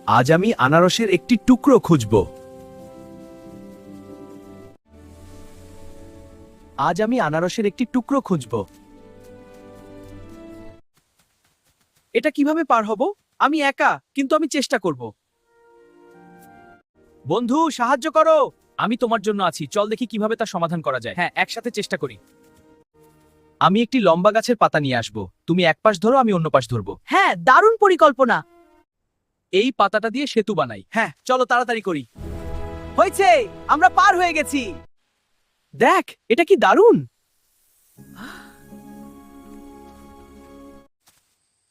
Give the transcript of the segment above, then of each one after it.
আজ আমি আনারসের একটি টুকরো খুঁজব। আজ আমি আনারসের একটি টুকরো খুঁজব। এটা কিভাবে পার হব? আমি একা, কিন্তু আমি চেষ্টা করব। বন্ধু, সাহায্য করো। আমি তোমার জন্য আছি, চল দেখি কিভাবে তার সমাধান করা যায়। হ্যাঁ, একসাথে চেষ্টা করি। আমি একটি লম্বা গাছের পাতা নিয়ে আসব। তুমি এক পাশ ধরো, আমি অন্য পাশ ধরব। হ্যাঁ, দারুণ পরিকল্পনা। এই পাতাটা দিয়ে সেতু বানাই। হ্যাঁ, চলো তাড়াতাড়ি করি। হয়েছে, আমরা পার হয়ে গেছি। দেখ, এটা কি দারুণ!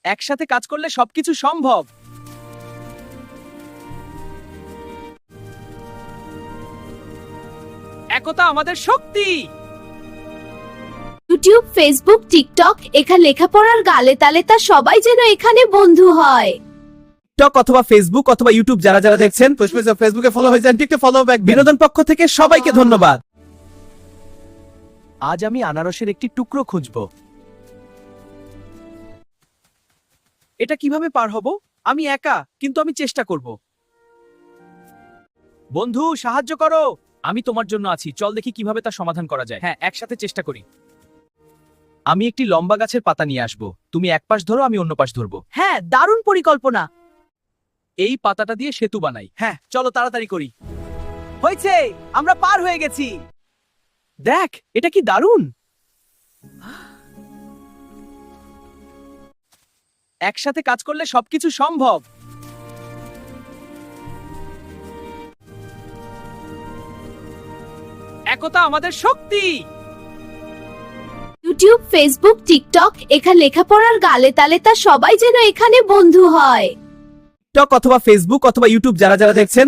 একসাথে কাজ করলে সবকিছু সম্ভব। একতা আমাদের শক্তি। ইউটিউব, ফেসবুক, টিকটক, এখানে লেখাপড়ার গালে তালে তা সবাই যেন এখানে বন্ধু হয়। টিকটক অথবা ফেসবুক অথবা ইউটিউব যারা যারা দেখছেন, ফেসবুকে ফলো হয়ে যান, টিকটকে ফলো ব্যাক। বিনোদন পক্ষ থেকে সবাইকে ধন্যবাদ। আজ আমি আনারসের একটি টুকরো খুঁজব। এটা কিভাবে পার হব? আমি একা, কিন্তু আমি চেষ্টা করব। বন্ধু, সাহায্য করো। আমি তোমার জন্য আছি, চল দেখি কিভাবে তার সমাধান করা যায়। হ্যাঁ, একসাথে চেষ্টা করি। আমি একটি লম্বা গাছের পাতা নিয়ে আসব। তুমি এক পাশ ধরো, আমি অন্য পাশ ধরব। হ্যাঁ, দারুণ পরিকল্পনা। এই পাতাটা দিয়ে সেতু বানাই। হ্যাঁ, চলো তাড়াতাড়ি করি। হয়েছে, আমরা পার হয়ে গেছি। দেখ, এটা কি দারুণ! একসাথে কাজ করলে সবকিছু সম্ভব। একতা আমাদের শক্তি। ইউটিউব, ফেসবুক, টিকটক, এখানে লেখাপড়ার গালে তালে তা সবাই যেন এখানে বন্ধু হয়। টিকটক অথবা ফেসবুক অথবা ইউটিউব যারা যারা দেখছেন,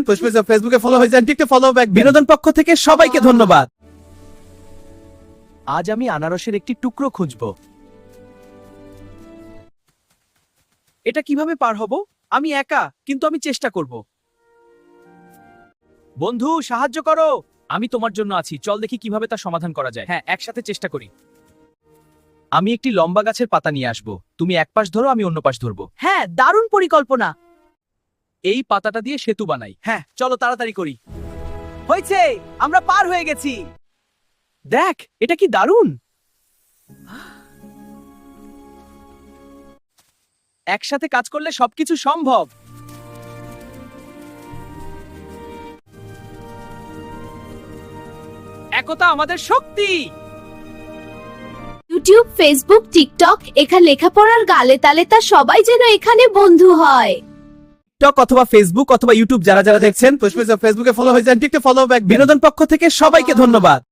ফেসবুকে ফলো হয়ে যান, টিকটকে ফলো ব্যাক। বিনোদন পক্ষ থেকে সবাইকে ধন্যবাদ। আজ আমি আনারসের একটি টুকরো খুঁজব। এটা কিভাবে পার হব? আমি একা, কিন্তু আমি চেষ্টা করব। বন্ধু, সাহায্য করো। আমি তোমার জন্য আছি, চল দেখি কিভাবে তার সমাধান করা যায়। হ্যাঁ, একসাথে চেষ্টা করি। আমি একটি লম্বা গাছের পাতা নিয়ে আসব। তুমি এক পাশ ধরো, আমি অন্য পাশ ধরব। হ্যাঁ, দারুণ পরিকল্পনা। এই পাতাটা দিয়ে সেতু বানাই। হ্যাঁ, চলো তাড়াতাড়ি করি। হয়েছে, আমরা পার হয়ে গেছি। দেখ, এটা কি দারুণ! একসাথে কাজ করলে সবকিছু সম্ভব। একতা আমাদের শক্তি। ইউটিউব, ফেসবুক, টিকটক, এখানে লেখাপড়ার গালে তালে তা সবাই যেন এখানে বন্ধু হয়। টিকটক অথবা ফেসবুক অথবা ইউটিউব যারা যারা দেখছেন, ফেসবুকে ফলো হয়ে যান, টিকটকে ফলো ব্যাক। বিনোদন পক্ষ থেকে সবাইকে ধন্যবাদ।